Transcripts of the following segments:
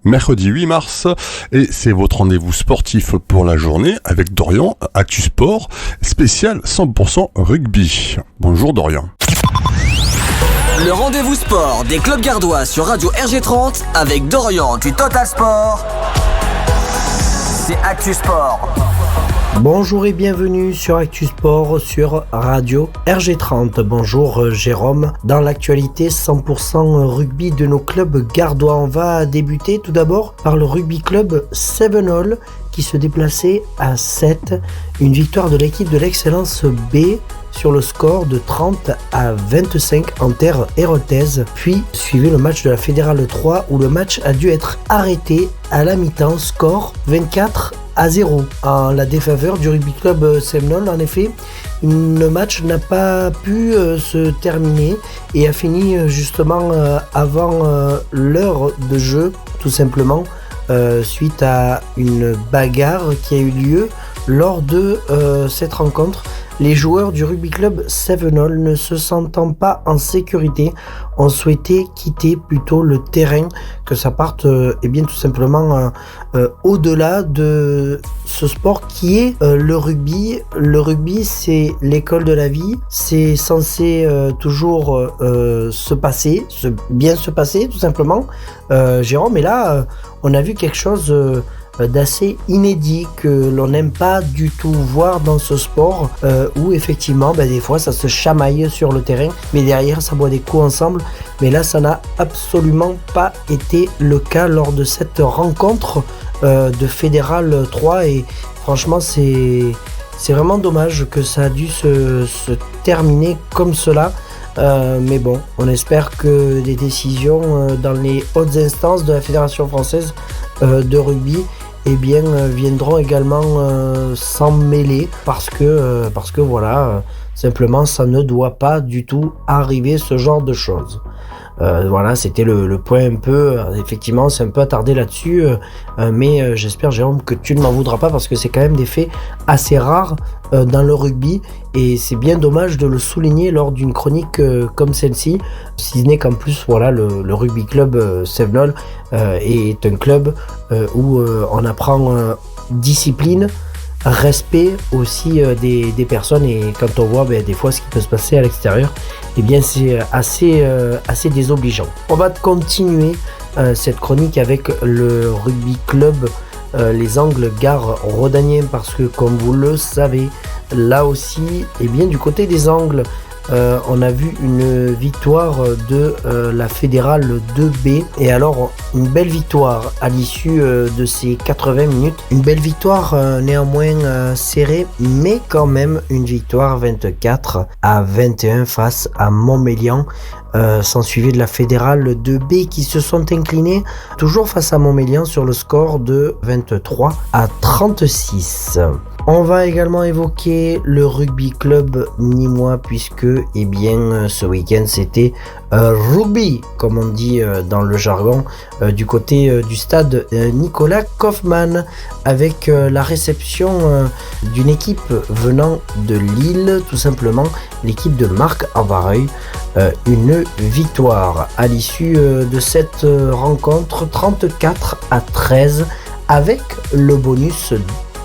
Mercredi 8 mars, et c'est votre rendez-vous sportif pour la journée avec Dorian, Actu Sport, spécial 100% rugby. Bonjour Dorian. Le rendez-vous sport des clubs gardois sur Radio RG30 avec Dorian du Total Sport. C'est Actu Sport. Bonjour et bienvenue sur Actu Sport sur Radio RG30. Bonjour Jérôme. Dans l'actualité 100% rugby de nos clubs gardois, on va débuter tout d'abord par le rugby club Sevenol qui se déplaçait à 7. Une victoire de l'équipe de l'excellence B sur le score de 30-25 en terre héroltaise. Puis suivait le match de la Fédérale 3 où le match a dû être arrêté à la mi-temps, score 24-0 en la défaveur du rugby club Sevenol. En effet, le match n'a pas pu se terminer et a fini justement avant l'heure de jeu, tout simplement, suite à une bagarre qui a eu lieu lors de cette rencontre. Les joueurs du rugby club Sevenol, ne se sentant pas en sécurité, ont souhaité quitter plutôt le terrain, que ça parte tout simplement au-delà de ce sport qui est le rugby. Le rugby, c'est l'école de la vie, c'est censé toujours bien se passer tout simplement. Jérôme, et là, on a vu quelque chose d'assez inédit que l'on n'aime pas du tout voir dans ce sport où effectivement des fois ça se chamaille sur le terrain mais derrière ça boit des coups ensemble, mais là ça n'a absolument pas été le cas lors de cette rencontre de Fédérale 3 et franchement c'est vraiment dommage que ça a dû se terminer comme cela. Mais bon, on espère que des décisions dans les hautes instances de la Fédération française de rugby viendront également s'en mêler parce que voilà, simplement ça ne doit pas du tout arriver ce genre de choses. Voilà, c'était le point un peu, effectivement c'est un peu attardé là-dessus, mais j'espère Jérôme que tu ne m'en voudras pas parce que c'est quand même des faits assez rares dans le rugby et c'est bien dommage de le souligner lors d'une chronique comme celle-ci, si ce n'est qu'en plus voilà le rugby club Sevenol est un club où on apprend discipline, respect aussi des personnes et quand on voit des fois ce qui peut se passer à l'extérieur, c'est assez désobligeant. On va continuer cette chronique avec le rugby club les Angles Gare Rodaniens parce que comme vous le savez, là aussi du côté des Angles on a vu une victoire de la Fédérale 2B et alors une belle victoire à l'issue de ces 80 minutes. Une belle victoire néanmoins serrée mais quand même une victoire 24-21 face à Montmélian. S'en suivait de la Fédérale 2B qui se sont inclinés toujours face à Montmélian sur le score de 23-36. On va également évoquer le rugby club nîmois puisque ce week-end c'était rugby comme on dit dans le jargon du côté du stade Nicolas Kaufmann avec la réception d'une équipe venant de Lille, tout simplement l'équipe de Marc Avareuil. Une victoire à l'issue de cette rencontre 34-13 avec le bonus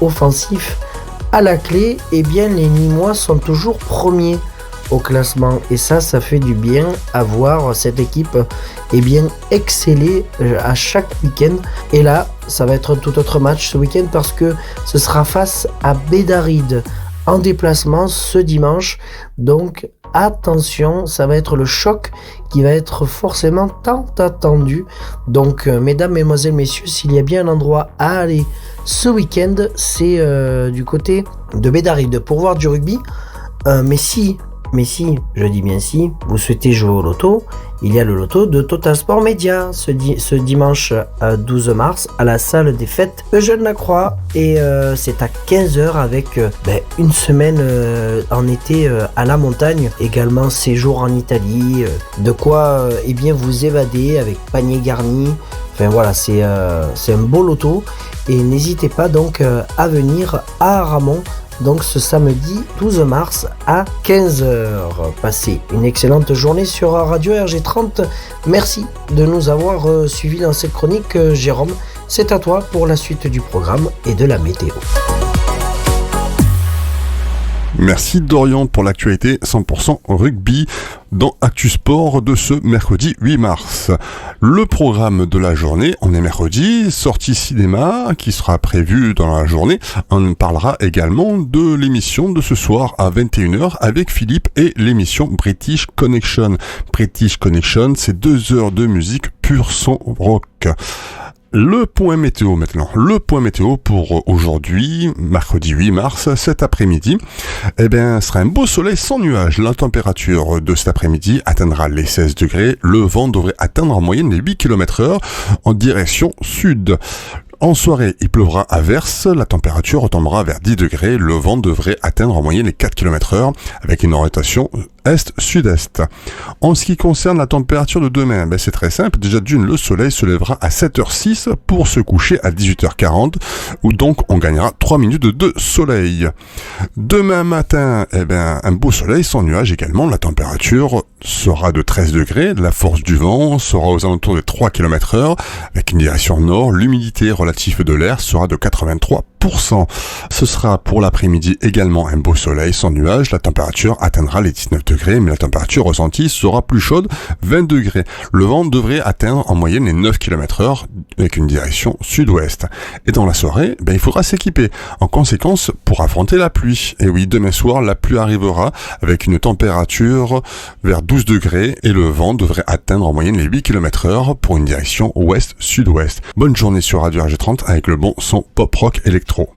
offensif à la clé. Les Nîmois sont toujours premiers au classement et ça fait du bien à voir cette équipe exceller à chaque week-end. Et là ça va être un tout autre match ce week-end parce que ce sera face à Bédaride en déplacement ce dimanche, donc attention, ça va être le choc qui va être forcément tant attendu. Donc mesdames, mesdemoiselles, messieurs, s'il y a bien un endroit à aller ce week-end, c'est du côté de Bédaride pour voir du rugby. Mais si, je dis bien si, vous souhaitez jouer au loto, il y a le loto de Total Sport Média ce dimanche 12 mars à la salle des fêtes Eugène-Lacroix et c'est à 15h avec une semaine en été à la montagne, également séjour en Italie, de quoi vous évader avec panier garni. Enfin voilà, c'est un beau loto et n'hésitez pas donc à venir à Aramon donc ce samedi 12 mars à 15h. Passez une excellente journée sur Radio RG30. Merci de nous avoir suivis dans cette chronique, Jérôme. C'est à toi pour la suite du programme et de la météo. Merci Dorian pour l'actualité 100% rugby dans Actu Sport de ce mercredi 8 mars. Le programme de la journée, on est mercredi, sortie cinéma qui sera prévue dans la journée. On parlera également de l'émission de ce soir à 21h avec Philippe et l'émission British Connection. British Connection, c'est 2 heures de musique pur son rock. Le point météo maintenant. Le point météo pour aujourd'hui, mercredi 8 mars, cet après-midi. Sera un beau soleil sans nuages. La température de cet après-midi atteindra les 16 degrés. Le vent devrait atteindre en moyenne les 8 km/h en direction sud. En soirée, il pleuvra à verse, la température retombera vers 10 degrés, le vent devrait atteindre en moyenne les 4 km/h avec une orientation est-sud-est. En ce qui concerne la température de demain, c'est très simple. Déjà d'une, le soleil se lèvera à 7h06 pour se coucher à 18h40, où donc on gagnera 3 minutes de soleil. Demain matin, un beau soleil sans nuages également. La température sera de 13 degrés, la force du vent sera aux alentours de 3 km/h avec une direction nord, l'humidité relative de l'air sera de 83%. Ce sera pour l'après-midi également un beau soleil sans nuages. La température atteindra les 19 degrés, mais la température ressentie sera plus chaude, 20 degrés. Le vent devrait atteindre en moyenne les 9 km/h avec une direction sud-ouest. Et dans la soirée, il faudra s'équiper. En conséquence, pour affronter la pluie. Et oui, demain soir, la pluie arrivera avec une température vers 12 degrés et le vent devrait atteindre en moyenne les 8 km/h pour une direction ouest-sud-ouest. Bonne journée sur Radio RG30 avec le bon son pop-rock électro.